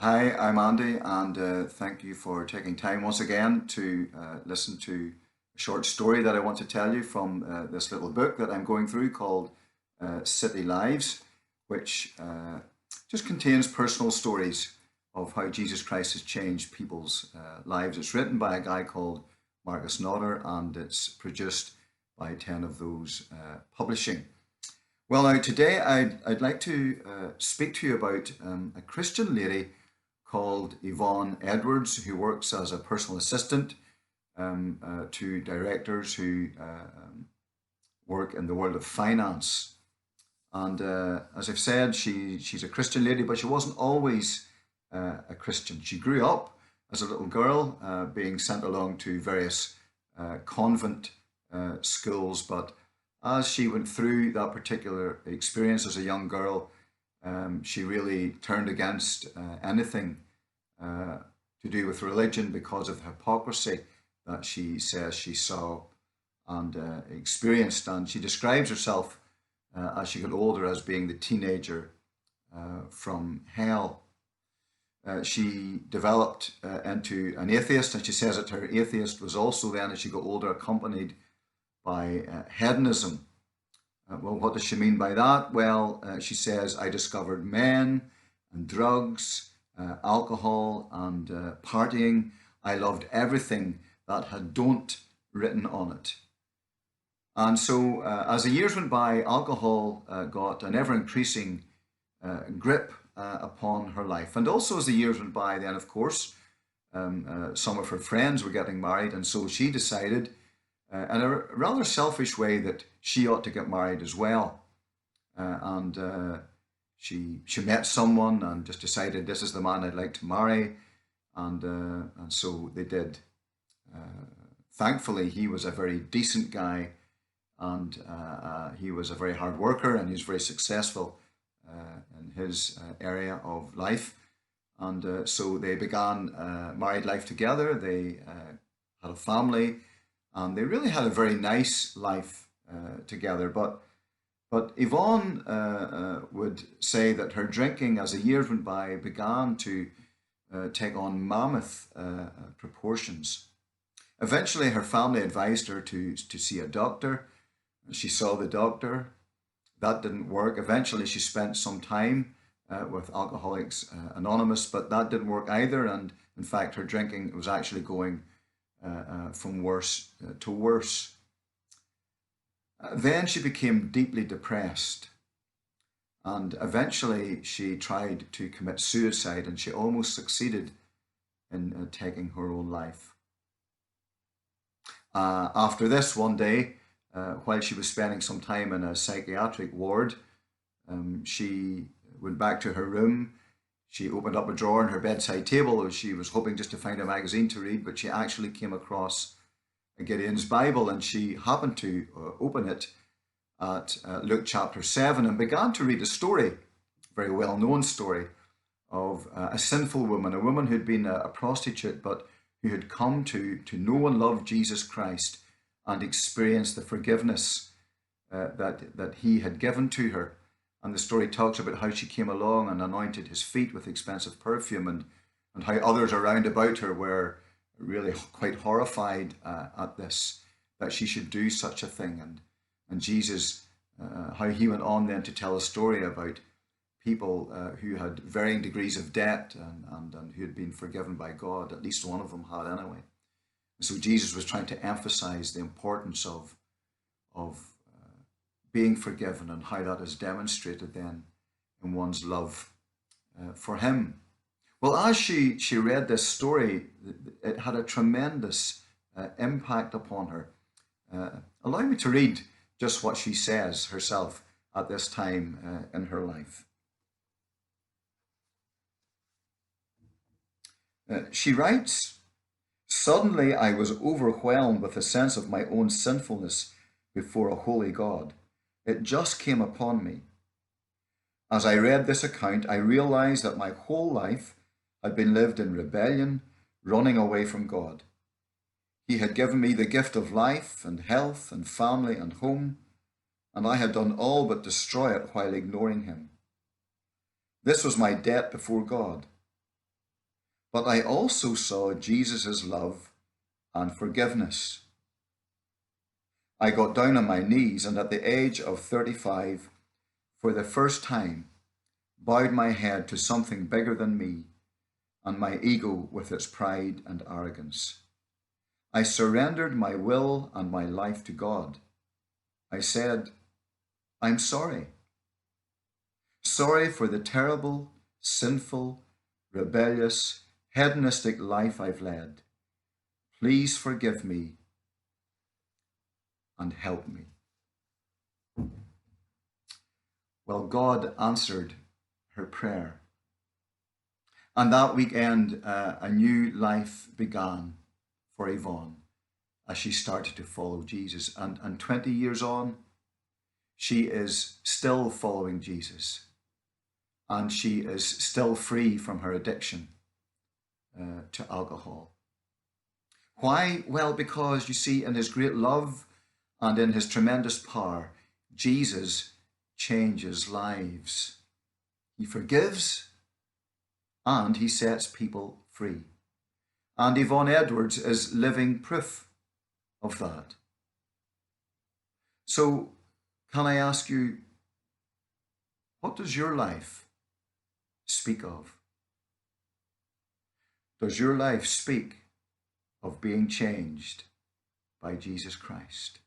Hi, I'm Andy, and thank you for taking time once again to listen to a short story that I want to tell you from this little book that I'm going through called City Lives, which just contains personal stories of how Jesus Christ has changed people's lives. It's written by a guy called Marcus Nodder, and it's produced by 10 of those publishing. Well, now today I'd like to speak to you about a Christian lady called Yvonne Edwards, who works as a personal assistant to directors who work in the world of finance. And as I've said, she's a Christian lady, but she wasn't always a Christian. She grew up as a little girl, being sent along to various convent schools, but as she went through that particular experience as a young girl, she really turned against anything uh, to do with religion because of the hypocrisy that she says she saw and experienced. And she describes herself as she got older as being the teenager from hell. She developed into an atheist, and she says that her atheist was also then, as she got older, accompanied by hedonism. Well, what does she mean by that? Well, she says, I discovered men and drugs, alcohol and partying. I loved everything that had don't written on it. And so, as the years went by, alcohol got an ever increasing grip upon her life. And also, as the years went by, then, of course, some of her friends were getting married. And so she decided, in a rather selfish way, that she ought to get married as well. And she met someone and just decided this is the man I'd like to marry, and so they did. Thankfully, he was a very decent guy, and he was a very hard worker, and he was very successful in his area of life. And so they began married life together. They had a family, and they really had a very nice life together. But Yvonne would say that her drinking, as the years went by, began to take on mammoth proportions. Eventually, her family advised her to see a doctor. She saw the doctor. That didn't work. Eventually, she spent some time with Alcoholics Anonymous, but that didn't work either. And in fact, her drinking was actually going from worse to worse. Then she became deeply depressed, and eventually she tried to commit suicide, and she almost succeeded in taking her own life. After this, one day, while she was spending some time in a psychiatric ward, she went back to her room. She opened up a drawer in her bedside table as she was hoping just to find a magazine to read, but she actually came across Gideon's Bible, and she happened to open it at Luke chapter 7 and began to read a story, a very well known story, of a sinful woman, a woman who'd been a prostitute but who had come to know and love Jesus Christ and experience the forgiveness that he had given to her. And the story talks about how she came along and anointed his feet with expensive perfume, and how others around about her were really quite horrified at this, that she should do such a thing. And Jesus, how he went on then to tell a story about people who had varying degrees of debt, and who had been forgiven by God. At least one of them had anyway. And so Jesus was trying to emphasize the importance of being forgiven, and how that is demonstrated then in one's love for him. Well, as she read this story, it had a tremendous impact upon her. Allow me to read just what she says herself at this time in her life. She writes, Suddenly I was overwhelmed with a sense of my own sinfulness before a holy God. It just came upon me. As I read this account, I realized that my whole life had been lived in rebellion, running away from God. He had given me the gift of life and health and family and home, and I had done all but destroy it while ignoring him. This was my debt before God. but I also saw Jesus' love and forgiveness. I got down on my knees and at the age of 35, for the first time, bowed my head to something bigger than me and my ego with its pride and arrogance. I surrendered my will and my life to God. I said, I'm sorry. Sorry for the terrible, sinful, rebellious, hedonistic life I've led. Please forgive me and help me. Well, God answered her prayer. And that weekend, a new life began for Yvonne as she started to follow Jesus. And 20 years on, she is still following Jesus. And she is still free from her addiction to alcohol. Why? Well, because you see, in his great love and in his tremendous power, Jesus changes lives. He forgives and he sets people free. And Yvonne Edwards is living proof of that. So, can I ask you, what does your life speak of? Does your life speak of being changed by Jesus Christ?